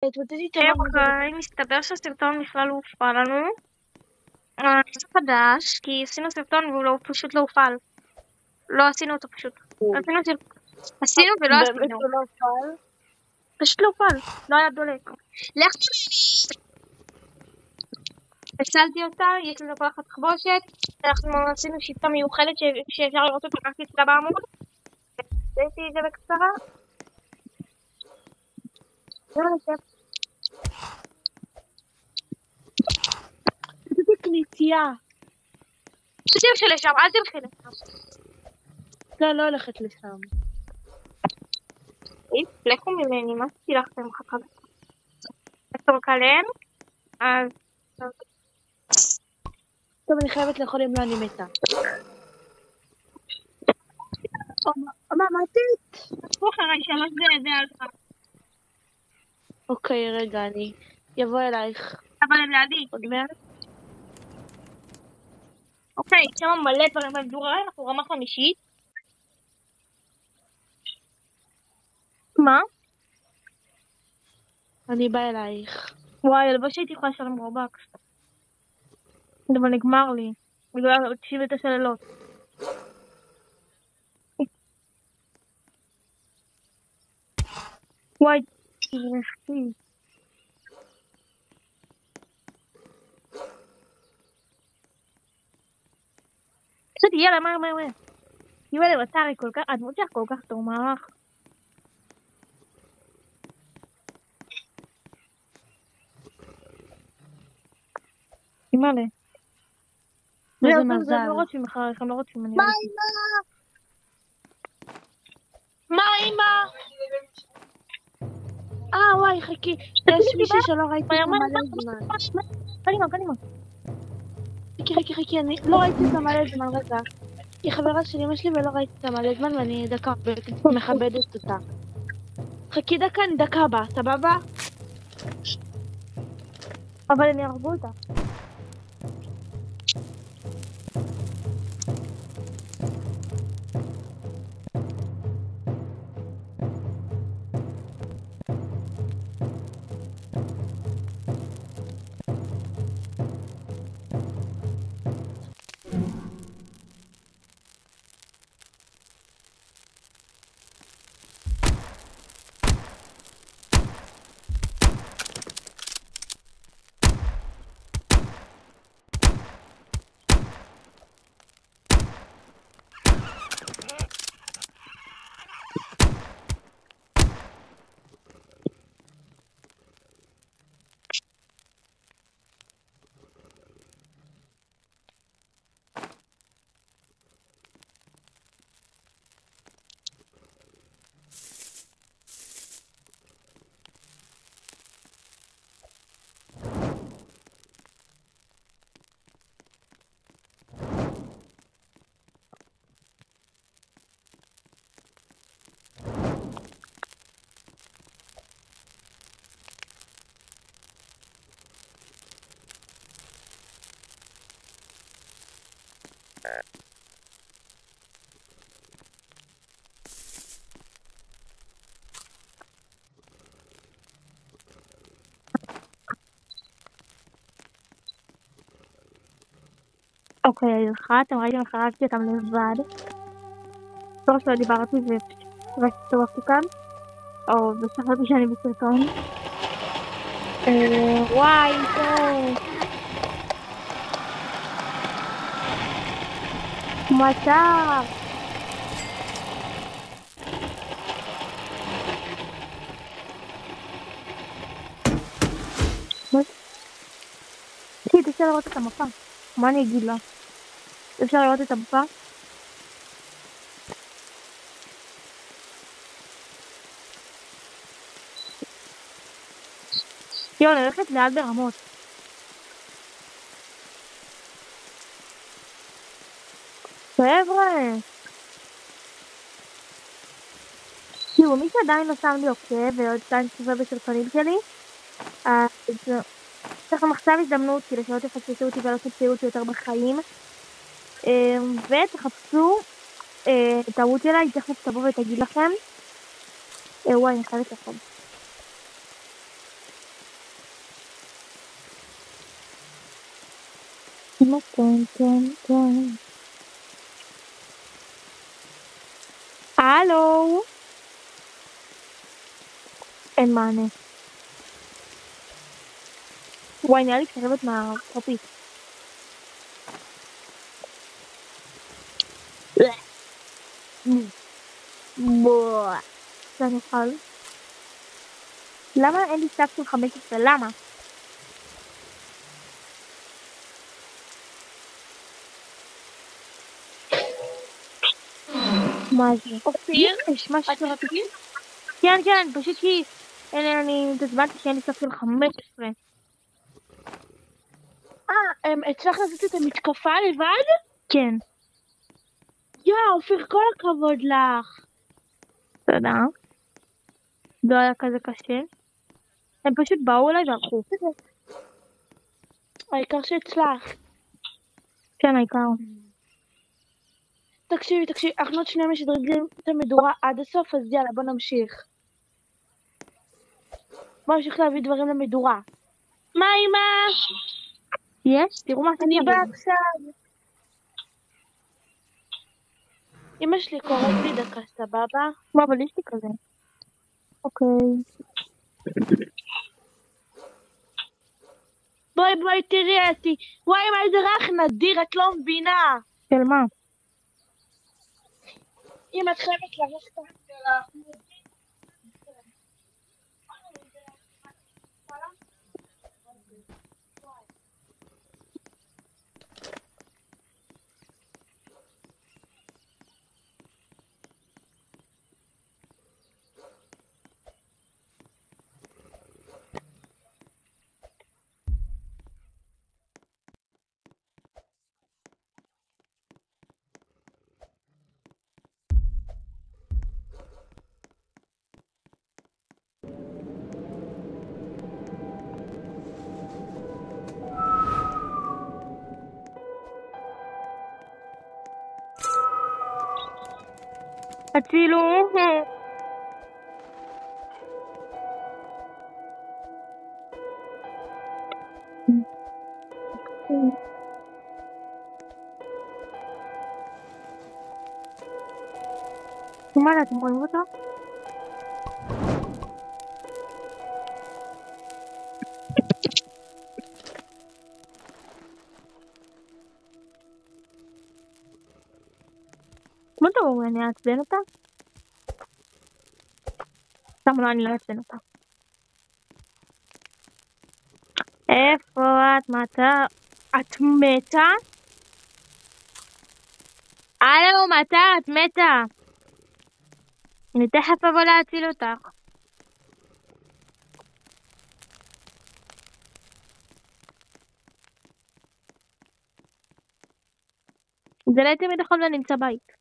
התמוטטתי את המון. מסתבר שהסרטון בכלל לא הופעל לנו. זה חדש, כי עשינו סרטון והוא פשוט לא הופעל. לא עשינו אותו פשוט. עשינו ולא עשינו. באמת הוא לא הופעל? פשוט לא הופעל, לא היה דולק. לך תראי! הצלתי אותה, יש לנו כל אחת תחבושת. אנחנו עשינו שיטה מיוחדת שאפשר לראות אותה רק אצלה בעמוד. עשיתי את זה בקצרה. זה כנסייה. תלכי לשם, אל תלכי לשם. לא הולכת לשם. לכו ממני, מה תלכתם חכה? אתם קלם? אז... טוב, אני חייבת לאכול אם לא אני מתה. מה מתית? תפוך הרי שלוש זה עלך. אוקיי, רגע, אני יבוא אלייך. אבל הם לידי. עוד מעט? אוקיי, שם מלא דברים במדורה, אנחנו רמה 5. מה? אני באה אלייך. וואי, הלוואי שהייתי יכולה לשלם רובקס. אבל נגמר לי. בגלל 99 לילות. וואי, תרחי. קצת יאללה, מהר. יאללה, בטרי כל כך, הדמות שלך כל כך טוב, מהלך. אימא'לה. איזה מזל. הם לא רוצים אחריך, הם לא רוצים. מה אמא? וואי, חכי. יש מישהו שלא ראיתי אותו מלא זמן. קדימה. חכי, אני לא ראיתי אותו מלא זמן, רגע. היא חברה של אמא שלי ולא ראיתי אותה מלא זמן ואני דקה מכבדת אותה. חכי דקה, אני דקה הבאה, סבבה? אבל הם ירבו אותה. אוקיי, אתם ראיתם איך הרגתי אותם לבד. לא שלא דיברתי ושתורפתי כאן. או, ושחררתי שאני בסרטון. וואי, טוב. מצב. אפשר לראות את המפה. מה אני אגיד לה? אפשר לראות את המפה? יואו, אני הולכת לאט ברמות. חבר'ה. תראו, מי שעדיין לא שם לי עוקב ועוד עדיין צופה בסרטונים שלי, אז צריך עכשיו הזדמנות כדי שלא תפספסו אותי ולא תפסו אותי יותר בחיים. ותחפשו את הערוץ שלה, היא תכף תבוא ותגיד לכם. וואי, אני חייבת לחום. הלו? אין מענה. וואי, נראה לי שחרבת מהכפית. בוא. זה אני אוכל. למה אין לי סף של 15? למה? מה זה? אופיר, יש משהו את מבין? כן, כן, פשוט כי אני התעצבנתי שאין לי סף של 15. הצלחת לעשות את המתקפה לבד? כן, אופיר, כל הכבוד לך. תודה. לא היה כזה קשה. הם פשוט באו אליי והלכו. העיקר שהצלחת. כן, העיקר. תקשיבי, אנחנו עוד שנייה משדרגים את המדורה עד הסוף, אז יאללה, בוא נמשיך. בוא נמשיך להביא דברים למדורה. מה אמא? יש? תראו מה אני עשיתי. באה עכשיו. אמא שלי קוראת לי דקה, סבבה? מה, אבל יש לי כזה. אוקיי. בואי, תראי אותי. וואי, מה איזה רך נדיר, את לא מבינה. של מה? אם את חייבת ללכת לך. הצילו. מה זה, אתם רואים אותו? מה אתה אומר, אני אעצבן אותה? סתם לא, אני לא אעצבן אותה. איפה את? מתה? את מתה? הלו, מתה? את מתה? אני תכף אבוא להציל אותך. זה לא תמיד נכון ונמצא בית.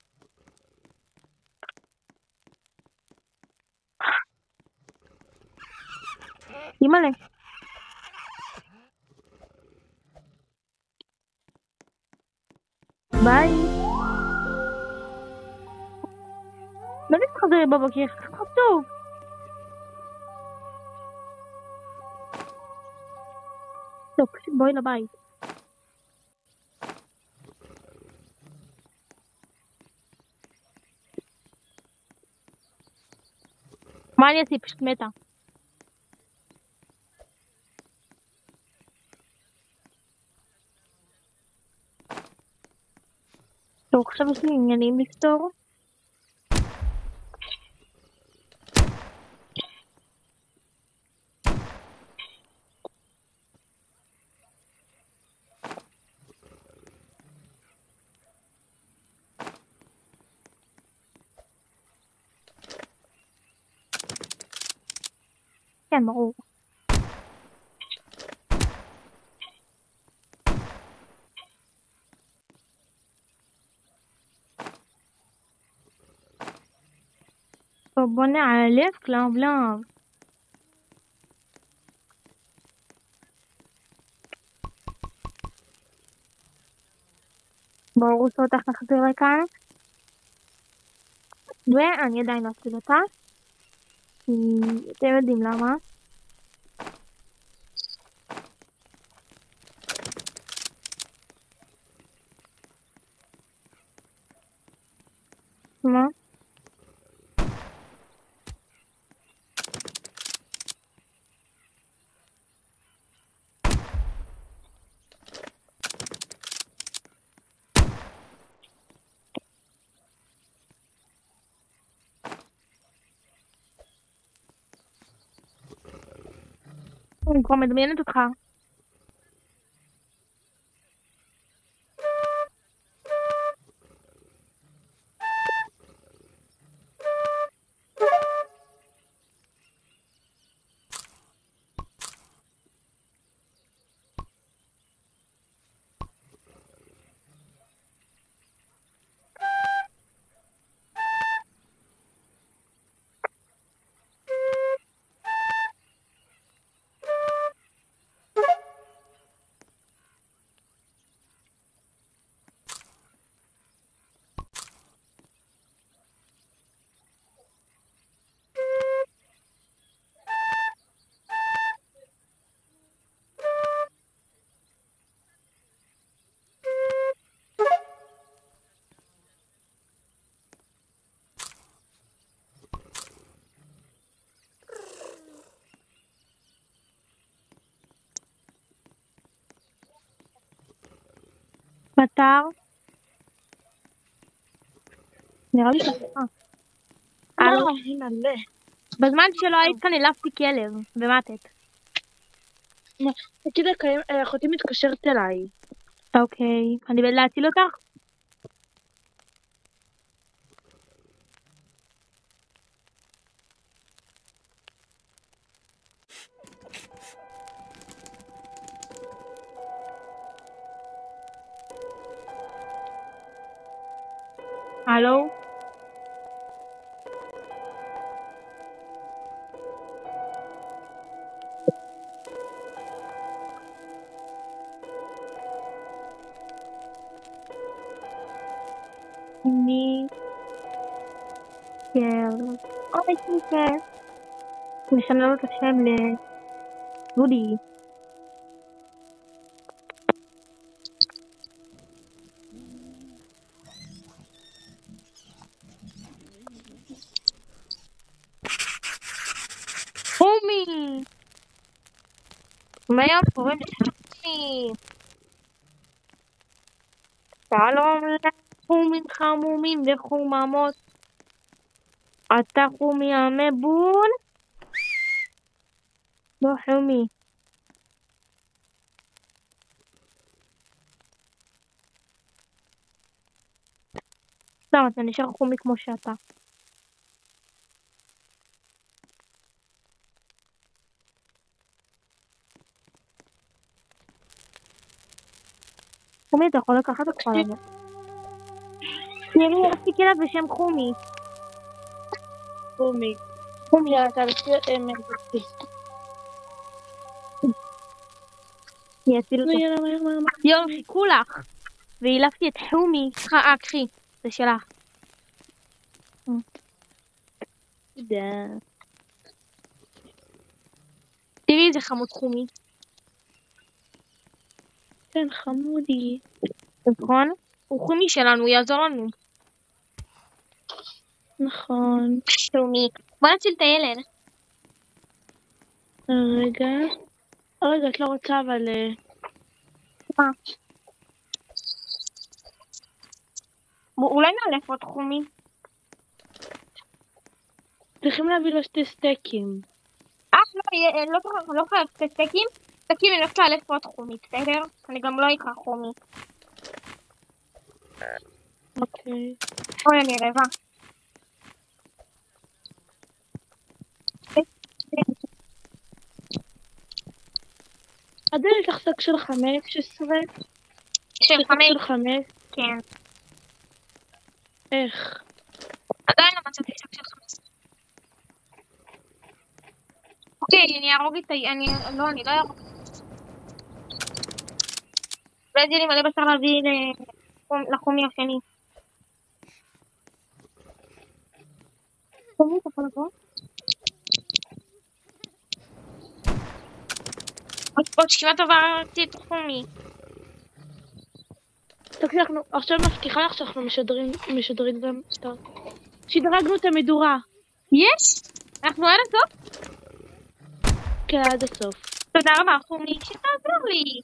אימא'לה. ביי. לא נתחזר בבוקר, חצוף. טוב, פשוט בואי לבית. מה אני אעשי? פשוט מתה. טוב, עכשיו יש לי עניינים לפתור. כן, ברור. טוב, בוא נעלף כלב. בואו רוצה אותך לחזור לכאן. ואני עדיין לא אציל אותה. כי אתם יודעים למה. אני כבר מדמיינת אותך. מטר? נראה לי שלך. הנה, מלא. בזמן שלא היית כאן העלפתי כלב ומתת. תגידי, אחותי מתקשרת אליי. אוקיי, אני בא להציל אותך? הלו? אני... אוי, סליחה. משנה לו את השם לדודי. חומי! מה קוראים לחומי? שלום לחומים חמומים וחוממות. אתה חומי המבול? לא חומי. סתם, אתה נשאר חומי כמו שאתה. חומי, אתה יכול לקחת את כל הזה. תראי, עשיתי כלב בשם חומי. חומי. חומי, אתה מרדתי. יציל אותו. יום, חיכו לך. והילפתי את חומי. קחי. זה שלך. תראי איזה חמוד חומי. כן, חמודי. נכון? הוא חומי שלנו, הוא יעזור לנו. נכון. חומי. בוא נציל את הילד. רגע, את לא רוצה, אבל... מה? אולי נעלף עוד חומי. צריכים להביא לו 2 סטייקים. לא חייב 2 סטייקים. סטייקים אני הולכת לאלף עוד חומי, בסדר? אני גם לא אקרא חומי. אוקיי. אוי, אני רעבה. עדיין יש לך סק של 15? של 5? כן. איך? עדיין לא מצאתי סק של 15. אוקיי, אני ארוג את אני לא ארוג. ואז יהיה לי מלא בשר להביא לחומי השני. חומי, אתה יכול לבוא? עוד שכמעט עברתי את חומי. תקשיב, אנחנו עכשיו מבטיחה לך שאנחנו משדרים גם שדרגנו את המדורה. יש? אנחנו עד הסוף? כן, עד הסוף. תודה רבה, חומי, שתעזור לי.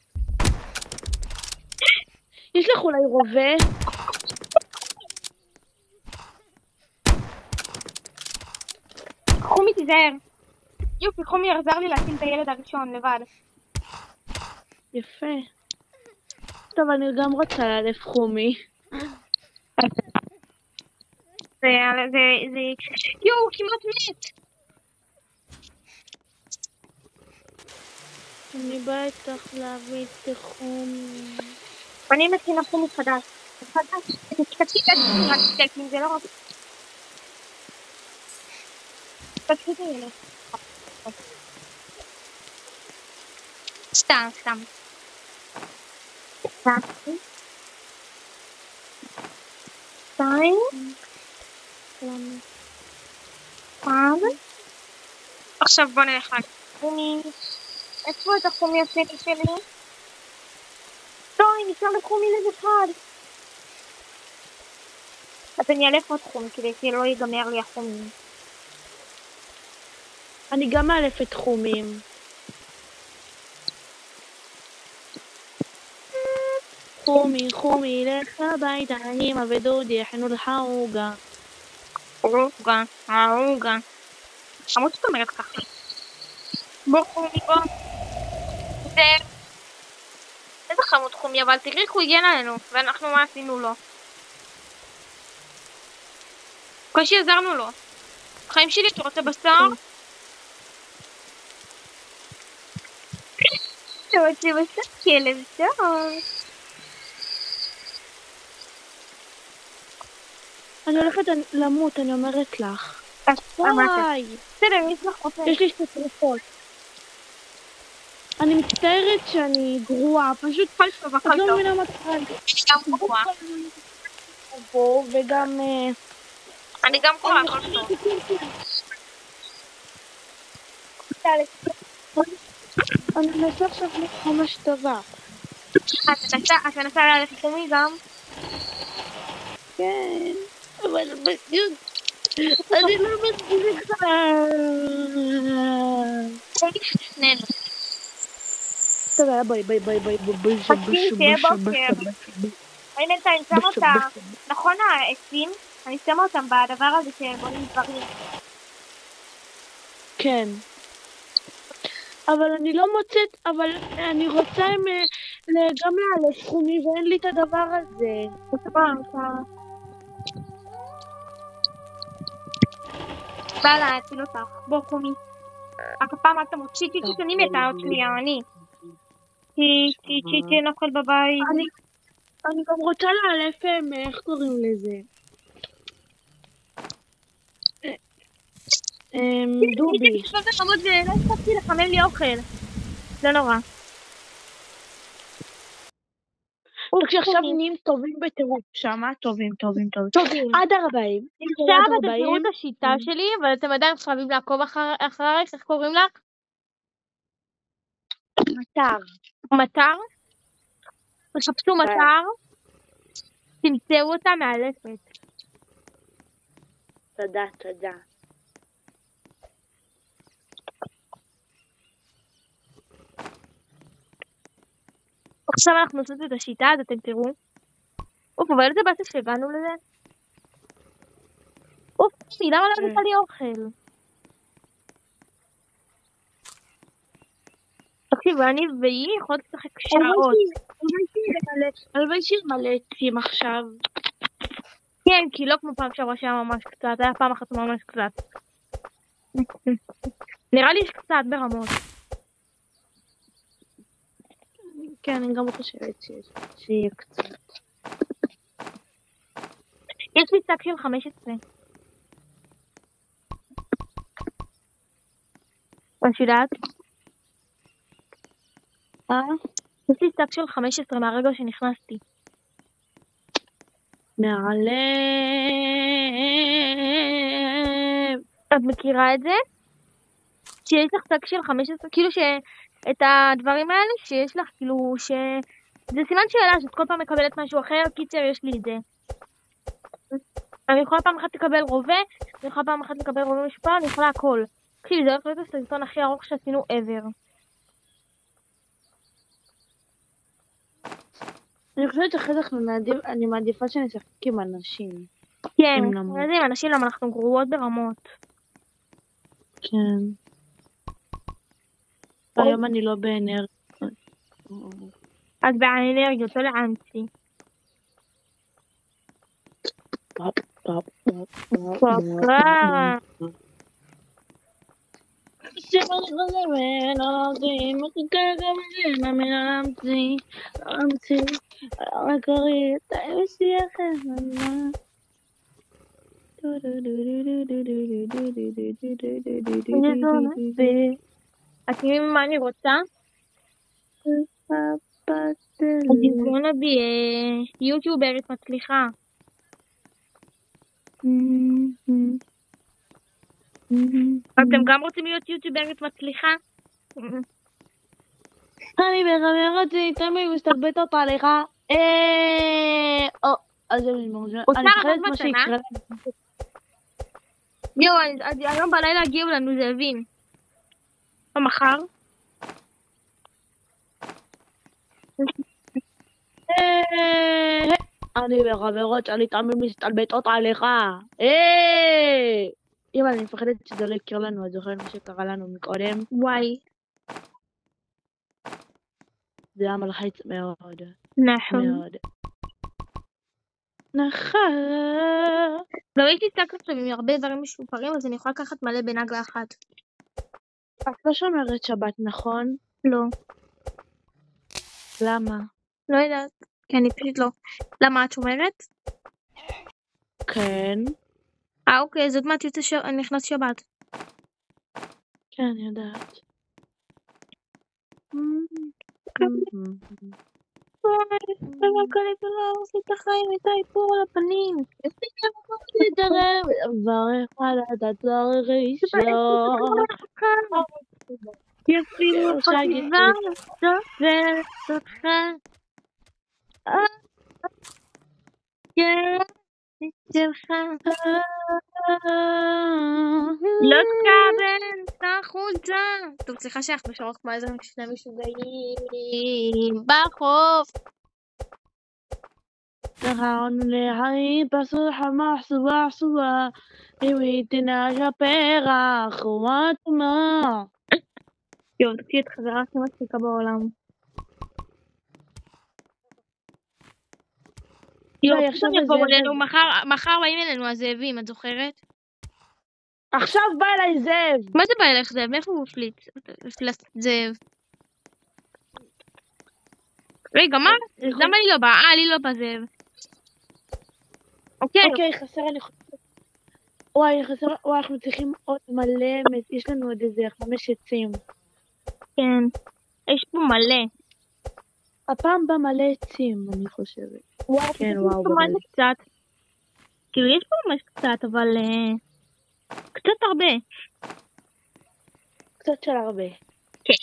יש לך אולי רובה? חומי, תיזהר. יופי, חומי עזר לי להקים את הילד הראשון לבד. יפה. טוב, אני גם רוצה לאלף חומי. זה... יואו, כמעט מת. אני באה איתך להביא את חומי. אני מכינה חומי חדש. תקשיב, רק סטייקים, זה לא רק... תקשיב לי. סתם. שתיים. למה? אחד. עכשיו בוא נלך רק. חומי. איפה את החומי השני שלי? לא, אני נשאר לחומי לזה אחד. אז אני אלף עוד חומי כדי שלא ייגמר לי החומי. אני גם מאלפת חומים. חומי, לך הביתה, אמא ודודי הכינו לך עוגה. עוגה. עמוד זאת אומרת ככה. בוא חומי, בוא. איזה חמוד חומי, אבל תראי איך הוא הגן עלינו, ואנחנו מה עשינו לו. קושי עזרנו לו. חיים שלי, אתה רוצה בשר? אתה רוצה בשר? כלב טוב. אני הולכת למות, אני אומרת לך. וואי. בסדר, אני אשמח רוצה. יש לי שתי תרופות. אני מצטערת שאני גרועה, פשוט את לא מבינה מה קרה לי. גם גרועה. וגם... אני גם גרועה, הכל טוב. אני מנסה עכשיו ממש טובה. את מנסה ללכת חומי גם? כן, אבל בדיוק, אני לא מצליחה. שנינו. טוב, ביי. תהיה בוקר. אני בינתיים שם אותה, נכון העצים? אני שמה אותם בדבר הזה שבונים דברים. כן. אבל אני לא מוצאת, אבל אני רוצה גם לאלף חומי ואין לי את הדבר הזה. בא להציל אותך, בוא חומי. רק הפעם אל תמות, שיטי אני מתה עוד שנייה, אני. שיטי נאכל בבית. אני גם רוצה לאלף, איך קוראים לזה? דובי. לא הספקתי לחמם לי אוכל. זה נורא. עכשיו נהיים טובים בטירוף, שמה טובים. עד 40. עכשיו אתם תראו את השיטה שלי, אבל אתם עדיין חייבים לעקוב אחרייך, איך קוראים לך? מטר? תחפשו מטר, תמצאו אותה מאלפת. תודה. עכשיו אנחנו עושות את השיטה, אז אתם תראו. אבל איזה באסה שהגענו לזה? למה לא נתן לי אוכל? תקשיב, אני והיא יכולות לשחק שעות. הלוואי שימלא עצים עכשיו. כן, כי לא כמו פעם שעברה שהיה ממש קצת, היה פעם אחת ממש קצת. נראה לי שקצת ברמות. כן, אני גם חושבת שיהיה קצת. יש לי שק של 15. את יודעת? יש לי שק של 15 מהרגע שנכנסתי. מעלה. את מכירה את זה? שיש לך שק של 15, כאילו שאת הדברים האלה שיש לך, כאילו זה סימן שאלה שאת כל פעם מקבלת משהו אחר, קיצר יש לי את זה. אני יכולה פעם אחת לקבל רובה, אני יכולה פעם אחת לקבל רובה משופע, אני יכולה הכל. תקשיבי, זה הולך להיות הסרטון הכי ארוך שעשינו ever. אני חושבת שאחרי זה אני מעדיפה שנשחק עם אנשים. כן, עם אנשים למה אנחנו גרועות ברמות. כן. היום אני לא באנרגיה. את באנרגיות, לא לאנצי. את יודעים מה אני רוצה? אני wanna be יוטיוברית מצליחה. אתם גם רוצים להיות יוטיוברית מצליחה? אני בחברת זה תמיד מסתלבטות עליך. אז אני מפחדת מה שיקרה. יואו, היום בלילה הגיעו לנו זאבים. או מחר? אני בחברות שאני תמיד מסתלבטות עליך. אם אני מפחדת שזה לא יקרה לנו, אז זוכר מה שקרה לנו מקודם. וואי. זה היה מלחיץ מאוד. נכון. מאוד. נכון. לא הייתי סטאק עכשיו עם הרבה דברים משופרים, אז אני יכולה לקחת מלא בנגלה אחת. את לא שומרת שבת, נכון? לא. למה? לא יודעת. כי אני פשוט לא. למה את שומרת? כן. אוקיי, זאת מעט נכנס שבת. כן, אני יודעת. רק אני לא עושה את החיים, את האיפור על הפנים. לברך על הדת הראשון. יפילו חשיבה סופרת אותך. כן, שלך. לא תקבל את החולצה. טוב, סליחה שאנחנו שומעות כמו איזה שני משוגעים בחוף. تخاون لحي بصح مع صباح صباح ويتنا جبيرا خوات ما יואו, תקשיב את חברה הכי מצחיקה בעולם. יואו, עכשיו יבואו אלינו, מחר באים אלינו הזאבים, את זוכרת? עכשיו בא אליי זאב. מה זה בא אליך זאב? מאיפה הוא פלט זאב? רגע, מה? למה לי לא בא? לי לא בא זאב. אוקיי, חסר אני חושבת. וואי, חסר, וואי, אנחנו צריכים עוד מלא, יש לנו עוד איזה 5 עצים. כן, יש פה מלא. הפעם בא מלא עצים, אני חושבת. כן, וואו, ממש קצת. כאילו, יש פה ממש קצת, אבל קצת הרבה. קצת של הרבה. כן.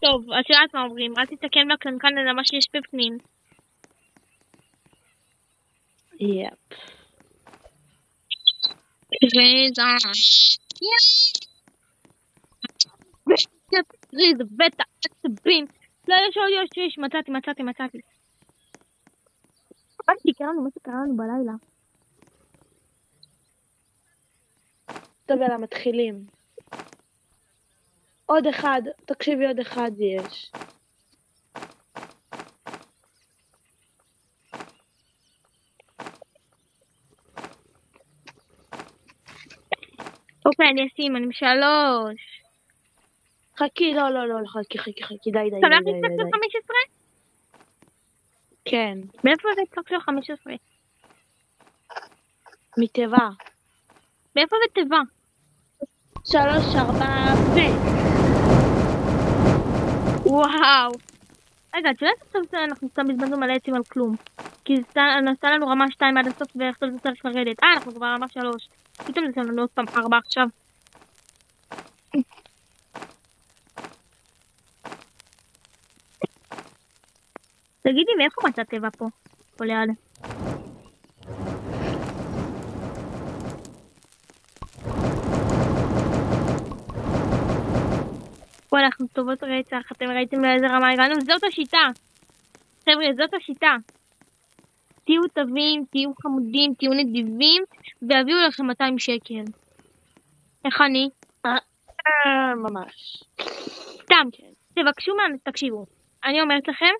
טוב, את יודעת מה אומרים, אל תתקן בקנקן אלא מה שיש בפנים. יפ. זה בטח עצבים. לא, יש, מצאתי. מה שקרה לנו בלילה? טוב, יאללה, מתחילים. עוד אחד, תקשיבי, עוד אחד יש. אוקיי, אני אשים, אני 3. חכי, לא, חכי, די. אתה הולך לצחק של 15? כן. מאיפה זה צחק של 15? מתיבה. מאיפה זה תיבה? 3, 4, ו... וואו. רגע, את יודעת עכשיו אנחנו סתם בזבזנו מלא עצים על כלום. כי זה נעשה לנו רמה 2 עד הסוף ועכשיו זה צריך לרדת. אנחנו כבר רמה 3. פתאום זה לנו עוד פעם 4 עכשיו. תגידי, מאיפה מצאת טבע פה? פה ליד. וואלה, אנחנו טובות רצח. אתם ראיתם לאיזה רמה הגענו? זאת השיטה. חבר'ה, זאת השיטה. תהיו טובים, תהיו חמודים, תהיו נדיבים, ויביאו לכם 200 שקל. איך אני? ממש. סתם, כן. תבקשו תקשיבו. אני אומרת לכם,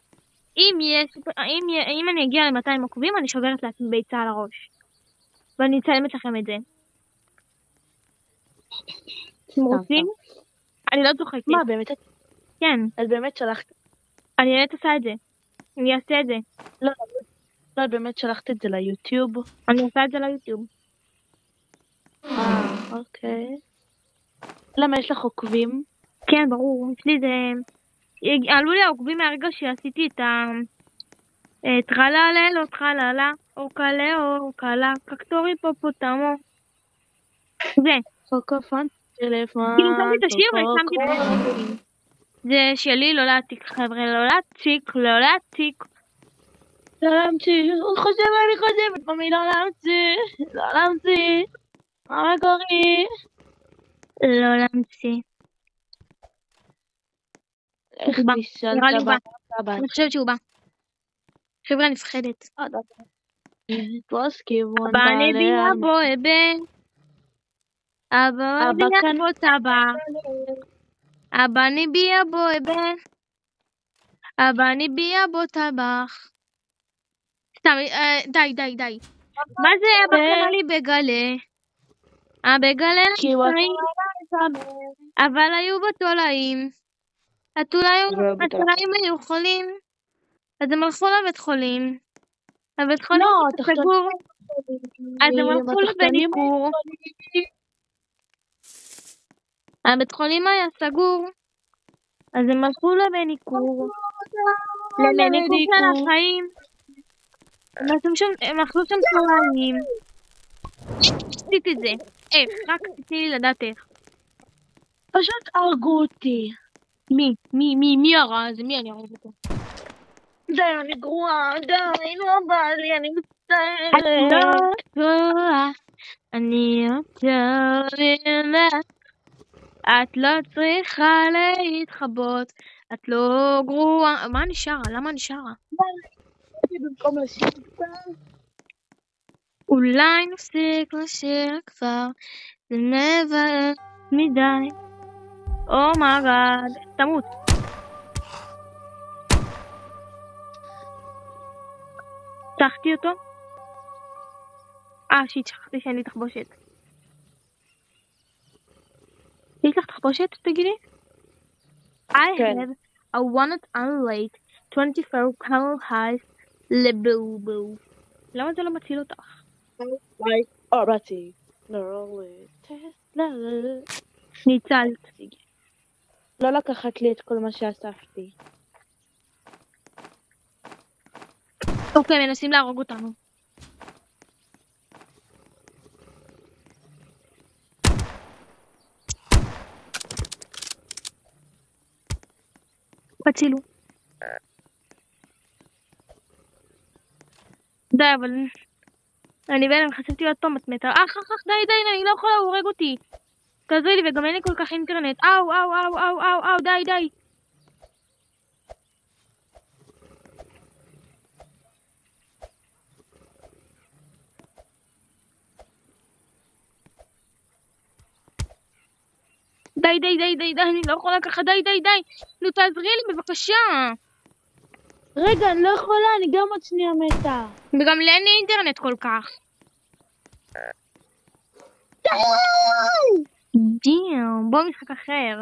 אם אני אגיע ל-200 עוקבים, אני שוברת לעצמי ביצה על הראש. ואני אצלמת לכם את זה. אתם רוצים? אני לא צוחקת. מה, באמת? כן, את באמת שלחת? אני באמת עושה את זה. אני אעשה את זה. לא, את באמת שלחת את זה ליוטיוב? אני עושה את זה ליוטיוב. אוקיי. למה יש לך עוקבים? כן, ברור. יש לי זה... עלו לי העוקבים מהרגע שעשיתי את ה... טרללה, לא טרללה, אורקלה, אורקלה, קקטורי פופוטמו. זה. קוקופון, טלפון, כאילו שמתי את השיר ושמתי את השיר. זה שלי, לא להעתיק, חבר'ה, לא להעתיק, לא להעתיק. לא להמציא, הוא חושב, אני חושבת, ממי לא להמציא, לא להמציא. מה מקורי? לא להמציא. איך הוא בא. תשאל נראה לי הוא בא. הבא? אני חושבת שהוא בא. חבר'ה, אני מפחדת. פלוס כיוון אבא נבי אבו אבן. אבא נבי אבו טבע. אבא נבי אבו אבן. אבא נבי אבו טבח. סתם, די. מה זה אבא קנה לי בגלה? בגלה נמצאים. אבל היו בו תולעים. התולעים היו חולים. אז הם הלכו לבית חולים. הבית חולים סגור. אז הם הלכו לבניקור. הבית חולים היה סגור. אז הם הלכו לבניקור. לבניקור של החיים. הם אכלו שם תולעים. עשיתי את זה. איך? רק תתני לי לדעת איך. פשוט הרגו אותי. מי הרע? זה מי אני אראה אותו? די, אני גרועה, די, לא בא לי, אני מצטערת. את לא גרועה, אני יותר. את לא צריכה להתחבות, את לא גרועה. מה אני שרה? למה אני שרה? במקום לשיר קצת. אולי נפסיק לשיר כבר, זה מבאס מדי. אומייגאד, תמות. צחקתי אותו? שיט, שכחתי שאין לי תחבושת. יש לך תחבושת? תגידי? I have a one unlate 24 color highs לבובו. למה זה לא מציל אותך? רציתי. ניצלת. לא לקחת לי את כל מה שאספתי. אוקיי, מנסים להרוג אותנו. הצילו. די, אבל... אני בעצם חשבתי עוד פעם את מתה. די, אני לא יכולה, הוא הורג אותי. תעזרי לי, וגם אין לי כל כך אינטרנט. אאו, די. די, אני לא יכולה ככה, די. נו, תעזרי לי, בבקשה. רגע, אני לא יכולה, אני גם עוד שנייה מתה. וגם לי אין לי אינטרנט כל כך. דיו, בוא משחק אחר.